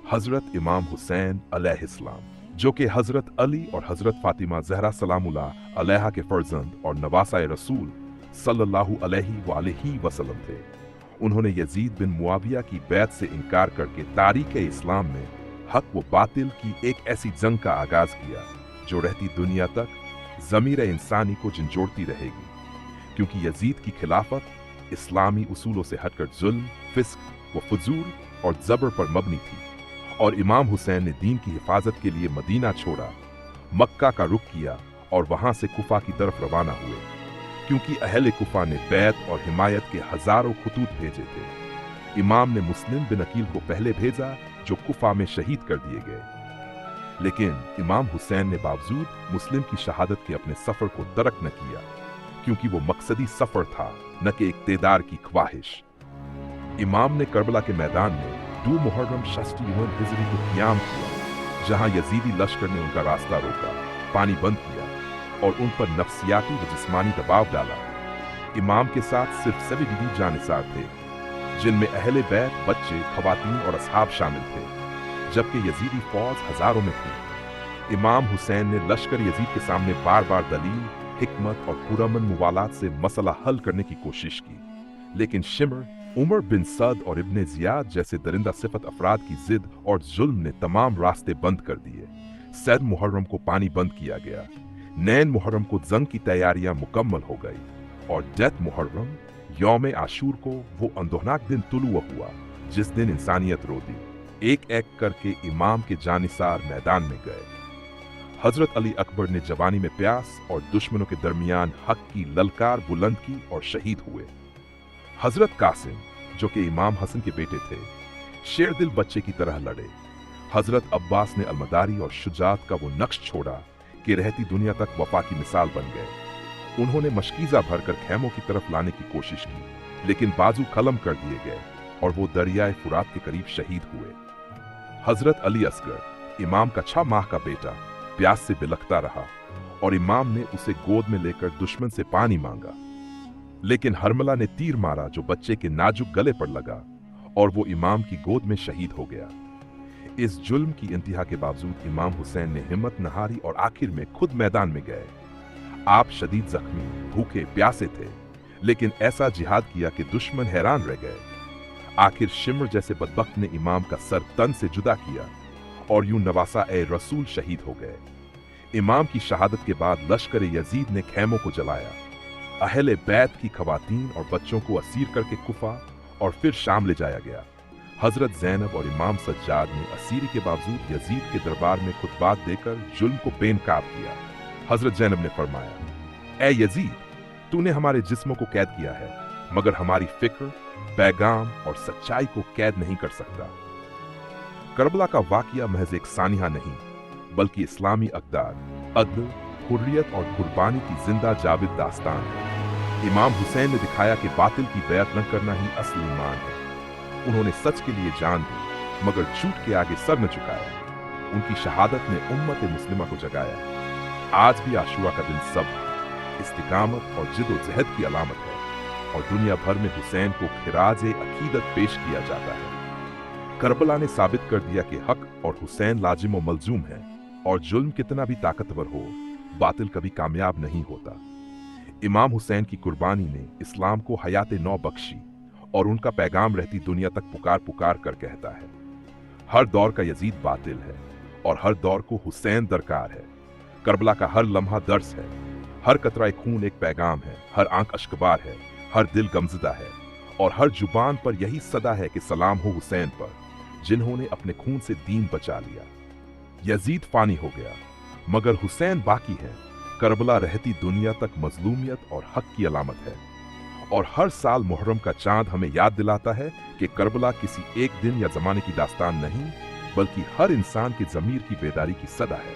हजरत इमाम हुसैन अलैहिस्सलाम, जो कि हजरत अली और हजरत फातिमा ज़हरा सलामुल्लाह अलैहा के फर्जंद और नवासा रसूल सल्लल्लाहु अलैहि वसल्लम थे। उन्होंने यजीद बिन मुआविया की बैत से इनकार करके तारीख इस्लाम में हक व बातिल की एक ऐसी जंग का आगाज किया जो रहती दुनिया तक ज़मीर इंसानी को झंझोड़ती रहेगी, क्योंकि यजीद की खिलाफत इस्लामी उसूलों से हटकर जुल्म, फिस्क व फजूल और जबर पर मबनी थी, और इमाम हुसैन ने दीन की हिफाजत के लिए मदीना छोड़ा, मक्का का रुख किया और वहां से कुफा की तरफ रवाना हुए, क्योंकि अहले कुफा ने बैत और हिमायत के हजारों खतूत भेजे थे। इमाम ने मुस्लिम बिन अकील को पहले भेजा, जो कुफा में शहीद कर दिए गए, लेकिन इमाम हुसैन ने बावजूद मुस्लिम की शहादत के अपने सफर को तर्क न किया, क्योंकि वो मकसदी सफर था, न कि इक्तेदार की ख्वाहिश। इमाम ने करबला के मैदान में 2 मुहर्रम 61 हिजरी को क़याम किया, जहां यजीदी लश्कर ने उनका रास्ता रोका, पानी बंद किया और उन पर नफ्सियाती व जिस्मानी दबाव डाला। इमाम के साथ सिर्फ 70 जानिसार थे, जिनमें अहले बैत, बच्चे, खवातीन और असहाब शामिल थे, जबकि यजीदी फौज हजारों में थी। इमाम हुसैन ने लश्कर यजीद के सामने बार बार दलील, हिकमत और पुरअमन मुवालात से मसला हल करने की कोशिश की, लेकिन शिमर, उमर बिन सद और इब्ने जियाद जैसे दरिंदा सिफत अफराद की जिद और जुल्म ने तमाम रास्ते बंद कर दिए। सैद मुहर्रम को पानी बंद किया गया, नैन मुहर्रम को जंग की तैयारियां मुकम्मल हो गई, और डेथ मुहर्रम यौम आशूर को वो अंदोहनाक दिन तुलुआ हुआ जिस दिन इंसानियत रो दी। एक एक करके इमाम के जानिसार मैदान में गए। हजरत अली अकबर ने जवानी में प्यास और दुश्मनों के दरमियान हक की ललकार बुलंद की और शहीद हुए। हजरत कासिम, जो कि इमाम हसन के बेटे थे, शेर दिल बच्चे की तरह लड़े। हजरत अब्बास ने अलमदारी और शुजात का वो नक्श छोड़ा कि रहती दुनिया तक वफा की मिसाल बन गए। उन्होंने मशकीजा भरकर खैमों की तरफ लाने की कोशिश की, लेकिन बाजू कलम कर दिए गए और वो दरियाए फुरात के करीब शहीद हुए। हजरत अली असगर, इमाम का 6 माह का बेटा, प्यास से बिलखता रहा और इमाम ने उसे गोद में लेकर दुश्मन से पानी मांगा, लेकिन हरमला ने तीर मारा जो बच्चे के नाजुक गले पर लगा और वो इमाम की गोद में शहीद हो गया। इस जुल्म की इंतहा के बावजूद इमाम हुसैन ने हिम्मत न हारी और आखिर में खुद मैदान में गए। आप शदीद जख्मी, भूखे प्यासे थे, लेकिन ऐसा जिहाद किया कि दुश्मन हैरान रह गए। आखिर शिमर जैसे बदबख्त ने इमाम का सर तन से जुदा किया और यूं नवासा रसूल शहीद हो गए। इमाम की शहादत के बाद लश्कर यजीद ने खैमों को जलाया, अहले बैत की खवातीन और बच्चों को असीर करके कुफा और फिर शाम ले जाया गया। हजरत ज़ैनब और इमाम सज्जाद ने असीरी के बावजूद यजीद के दरबार में खुतबात देकर जुल्म को बेनकाब किया। हजरत ज़ैनब ने फरमाया, ए यजीद, तूने हमारे जिस्मों को कैद किया है, मगर हमारी फिक्र, पैगाम और सच्चाई को कैद नहीं कर सकता। करबला का वाकया महज एक सानिहा नहीं, बल्कि इस्लामी अक़दार, अदल, हुर्रियत और कुर्बानी की जिंदा जाविद दास्तान है। इमाम हुसैन ने दिखाया कि बातिल की बैत न करना ही असली ईमान है। उन्होंने सच के लिए जान दी, मगर झूठ के आगे सर न झुकाया। उनकी शहादत ने उम्मत मुस्लिमा को जगाया। आज भी आशूरा का दिन सब्र, इस्तिकामत और जिद्दोजहद की अलामत है, और दुनिया भर में हुसैन को खिराज अकीदत पेश किया जाता है। करबला ने साबित कर दिया कि हक और हुसैन लाजिम व मलजूम है, और जुल्म कितना भी ताकतवर हो, बातिल कभी कामयाब नहीं होता। इमाम हुसैन की कुर्बानी ने इस्लाम को हयात नौ बख्शी, और उनका पैगाम रहती दुनिया तक पुकार पुकार कर कहता है, हर दौर का यजीद बातिल है और हर दौर को हुसैन दरकार है। करबला का हर लम्हा दर्स है, हर कतरा खून एक पैगाम है, हर आंख अश्कबार है, हर दिल गमज़दा है, और हर जुबान पर यही सदा है कि सलाम हो हुसैन पर, जिन्होंने अपने खून से दीन बचा लिया। यजीद फानी हो गया, मगर हुसैन बाकी है। करबला रहती दुनिया तक मजलूमियत और हक की अलामत है, और हर साल मुहर्रम का चांद हमें याद दिलाता है कि करबला किसी एक दिन या जमाने की दास्तान नहीं, बल्कि हर इंसान के ज़मीर की बेदारी की सदा है।